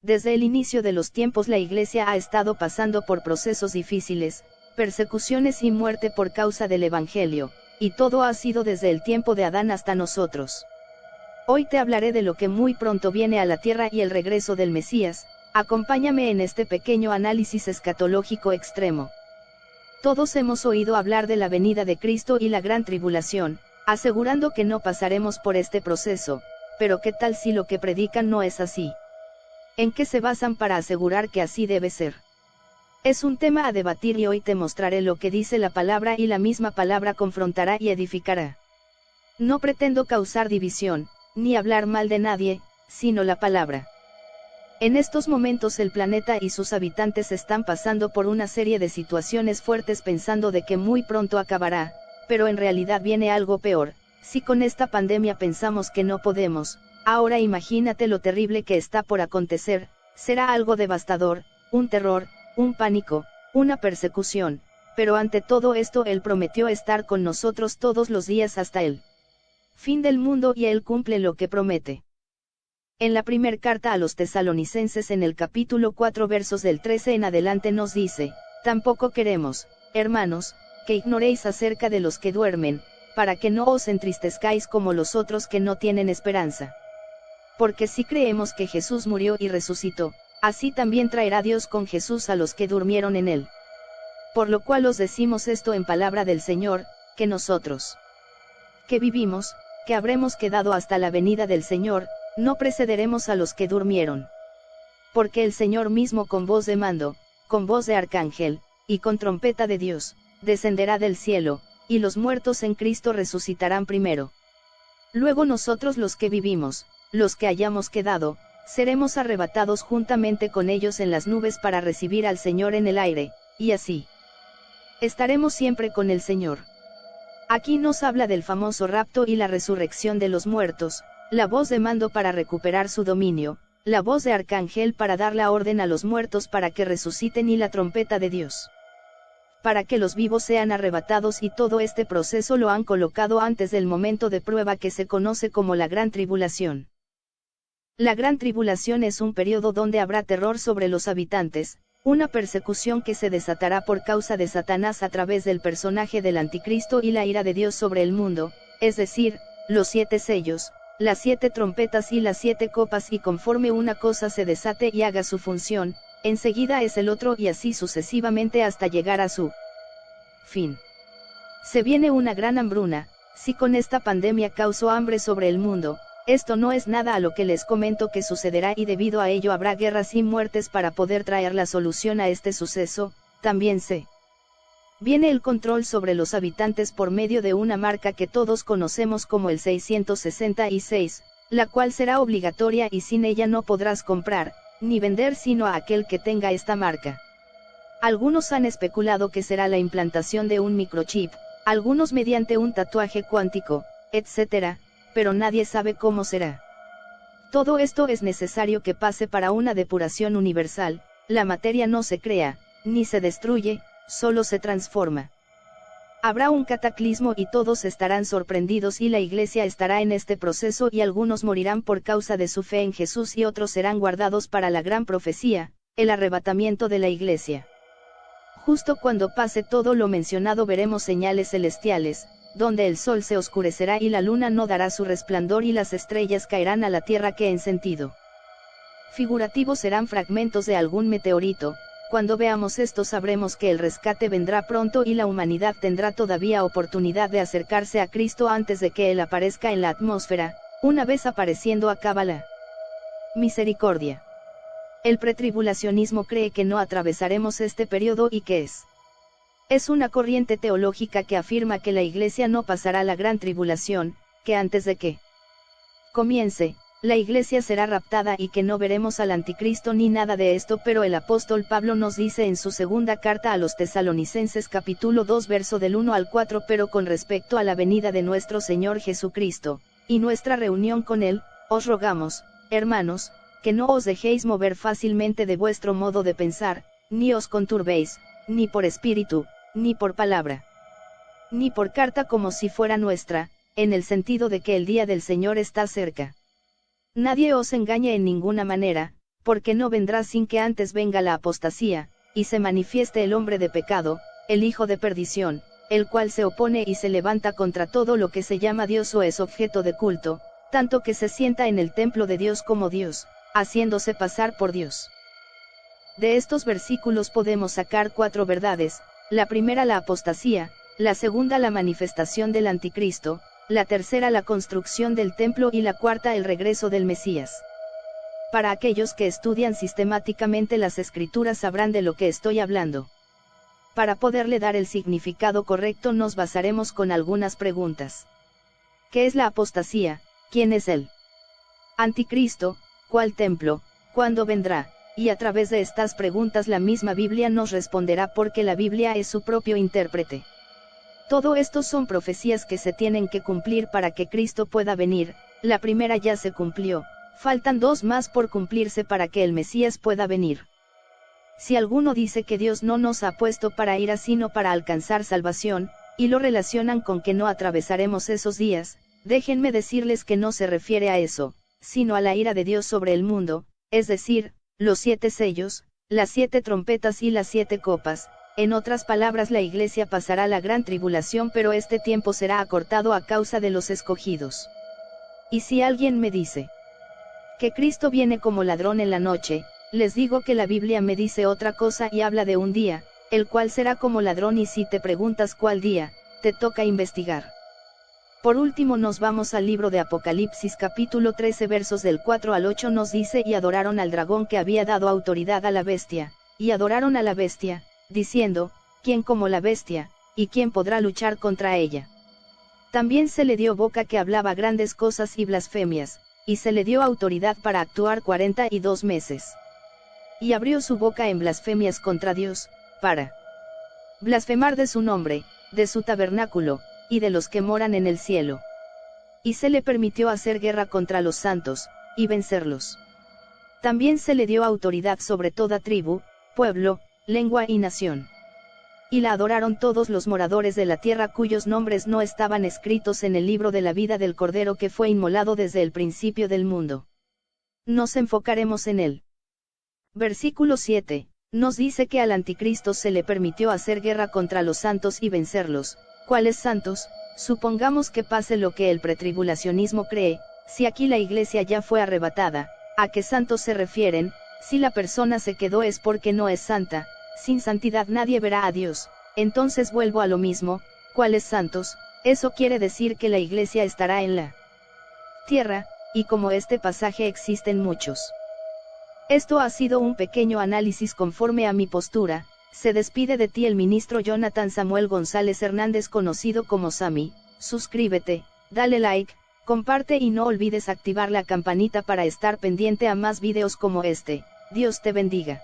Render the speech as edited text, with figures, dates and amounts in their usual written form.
Desde el inicio de los tiempos la Iglesia ha estado pasando por procesos difíciles, persecuciones y muerte por causa del Evangelio, y todo ha sido desde el tiempo de Adán hasta nosotros. Hoy te hablaré de lo que muy pronto viene a la tierra y el regreso del Mesías. Acompáñame en este pequeño análisis escatológico extremo. Todos hemos oído hablar de la venida de Cristo y la gran tribulación, asegurando que no pasaremos por este proceso, pero ¿qué tal si lo que predican no es así? ¿En qué se basan para asegurar que así debe ser? Es un tema a debatir y hoy te mostraré lo que dice la palabra y la misma palabra confrontará y edificará. No pretendo causar división, ni hablar mal de nadie, sino la palabra. En estos momentos el planeta y sus habitantes están pasando por una serie de situaciones fuertes pensando de que muy pronto acabará, pero en realidad viene algo peor. Si con esta pandemia pensamos que no podemos, ahora imagínate lo terrible que está por acontecer. Será algo devastador, un terror, un pánico, una persecución, pero ante todo esto Él prometió estar con nosotros todos los días hasta el fin del mundo y Él cumple lo que promete. En la primera carta a los tesalonicenses en el capítulo 4 versos del 13 en adelante nos dice: tampoco queremos, hermanos, que ignoréis acerca de los que duermen, para que no os entristezcáis como los otros que no tienen esperanza. Porque si creemos que Jesús murió y resucitó, así también traerá Dios con Jesús a los que durmieron en él. Por lo cual os decimos esto en palabra del Señor, que nosotros, que vivimos, que habremos quedado hasta la venida del Señor, no precederemos a los que durmieron. Porque el Señor mismo con voz de mando, con voz de arcángel, y con trompeta de Dios, descenderá del cielo, y los muertos en Cristo resucitarán primero. Luego nosotros los que vivimos, los que hayamos quedado, seremos arrebatados juntamente con ellos en las nubes para recibir al Señor en el aire, y así estaremos siempre con el Señor. Aquí nos habla del famoso rapto y la resurrección de los muertos, la voz de mando para recuperar su dominio, la voz de arcángel para dar la orden a los muertos para que resuciten y la trompeta de Dios para que los vivos sean arrebatados, y todo este proceso lo han colocado antes del momento de prueba que se conoce como la Gran Tribulación. La Gran Tribulación es un periodo donde habrá terror sobre los habitantes, una persecución que se desatará por causa de Satanás a través del personaje del Anticristo y la ira de Dios sobre el mundo, es decir, los 7 sellos, las 7 trompetas y las 7 copas, y conforme una cosa se desate y haga su función, enseguida es el otro y así sucesivamente hasta llegar a su fin. Se viene una gran hambruna. Si con esta pandemia causó hambre sobre el mundo, esto no es nada a lo que les comento que sucederá, y debido a ello habrá guerras y muertes para poder traer la solución a este suceso. También se viene el control sobre los habitantes por medio de una marca que todos conocemos como el 666, la cual será obligatoria y sin ella no podrás comprar, ni vender sino a aquel que tenga esta marca. Algunos han especulado que será la implantación de un microchip, algunos mediante un tatuaje cuántico, etc., pero nadie sabe cómo será. Todo esto es necesario que pase para una depuración universal. La materia no se crea, ni se destruye, solo se transforma. Habrá un cataclismo y todos estarán sorprendidos, y la Iglesia estará en este proceso, y algunos morirán por causa de su fe en Jesús y otros serán guardados para la gran profecía, el arrebatamiento de la Iglesia. Justo cuando pase todo lo mencionado veremos señales celestiales, donde el sol se oscurecerá y la luna no dará su resplandor y las estrellas caerán a la tierra, que en sentido figurativo serán fragmentos de algún meteorito. Cuando veamos esto sabremos que el rescate vendrá pronto y la humanidad tendrá todavía oportunidad de acercarse a Cristo antes de que Él aparezca en la atmósfera. Una vez apareciendo acaba la misericordia. El pretribulacionismo cree que no atravesaremos este periodo y que es una corriente teológica que afirma que la Iglesia no pasará la gran tribulación, que antes de que comience, la Iglesia será raptada y que no veremos al Anticristo ni nada de esto, pero el apóstol Pablo nos dice en su segunda carta a los tesalonicenses capítulo 2 verso del 1 al 4: pero con respecto a la venida de nuestro Señor Jesucristo, y nuestra reunión con Él, os rogamos, hermanos, que no os dejéis mover fácilmente de vuestro modo de pensar, ni os conturbéis, ni por espíritu, ni por palabra, ni por carta como si fuera nuestra, en el sentido de que el día del Señor está cerca. Nadie os engañe en ninguna manera, porque no vendrá sin que antes venga la apostasía, y se manifieste el hombre de pecado, el hijo de perdición, el cual se opone y se levanta contra todo lo que se llama Dios o es objeto de culto, tanto que se sienta en el templo de Dios como Dios, haciéndose pasar por Dios. De estos versículos podemos sacar 4 verdades: la primera la apostasía, la segunda la manifestación del anticristo, la tercera la construcción del templo y la cuarta el regreso del Mesías. Para aquellos que estudian sistemáticamente las escrituras sabrán de lo que estoy hablando. Para poderle dar el significado correcto nos basaremos con algunas preguntas. ¿Qué es la apostasía? ¿Quién es él? Anticristo, ¿cuál templo? ¿Cuándo vendrá? Y a través de estas preguntas la misma Biblia nos responderá, porque la Biblia es su propio intérprete. Todo esto son profecías que se tienen que cumplir para que Cristo pueda venir. La primera ya se cumplió, faltan 2 más por cumplirse para que el Mesías pueda venir. Si alguno dice que Dios no nos ha puesto para ira sino para alcanzar salvación, y lo relacionan con que no atravesaremos esos días, déjenme decirles que no se refiere a eso, sino a la ira de Dios sobre el mundo, es decir, los 7 sellos, las 7 trompetas y las 7 copas. En otras palabras, la iglesia pasará la gran tribulación, pero este tiempo será acortado a causa de los escogidos. Y si alguien me dice que Cristo viene como ladrón en la noche, les digo que la Biblia me dice otra cosa y habla de un día, el cual será como ladrón, y si te preguntas cuál día, te toca investigar. Por último nos vamos al libro de Apocalipsis capítulo 13 versos del 4 al 8 nos dice: y adoraron al dragón que había dado autoridad a la bestia, y adoraron a la bestia, diciendo: ¿quién como la bestia, y quién podrá luchar contra ella? También se le dio boca que hablaba grandes cosas y blasfemias, y se le dio autoridad para actuar 42 meses. Y abrió su boca en blasfemias contra Dios, para blasfemar de su nombre, de su tabernáculo, y de los que moran en el cielo. Y se le permitió hacer guerra contra los santos, y vencerlos. También se le dio autoridad sobre toda tribu, pueblo, lengua y nación. Y la adoraron todos los moradores de la tierra cuyos nombres no estaban escritos en el libro de la vida del Cordero que fue inmolado desde el principio del mundo. Nos enfocaremos en él. Versículo 7, nos dice que al anticristo se le permitió hacer guerra contra los santos y vencerlos. ¿Cuáles santos? Supongamos que pase lo que el pretribulacionismo cree. Si aquí la iglesia ya fue arrebatada, ¿a qué santos se refieren? Si la persona se quedó es porque no es santa. Sin santidad nadie verá a Dios. Entonces vuelvo a lo mismo, ¿cuáles santos? Eso quiere decir que la iglesia estará en la tierra, y como este pasaje existen muchos. Esto ha sido un pequeño análisis conforme a mi postura. Se despide de ti el ministro Jonathan Samuel González Hernández, conocido como Sammy. Suscríbete, dale like, comparte y no olvides activar la campanita para estar pendiente a más videos como este. Dios te bendiga.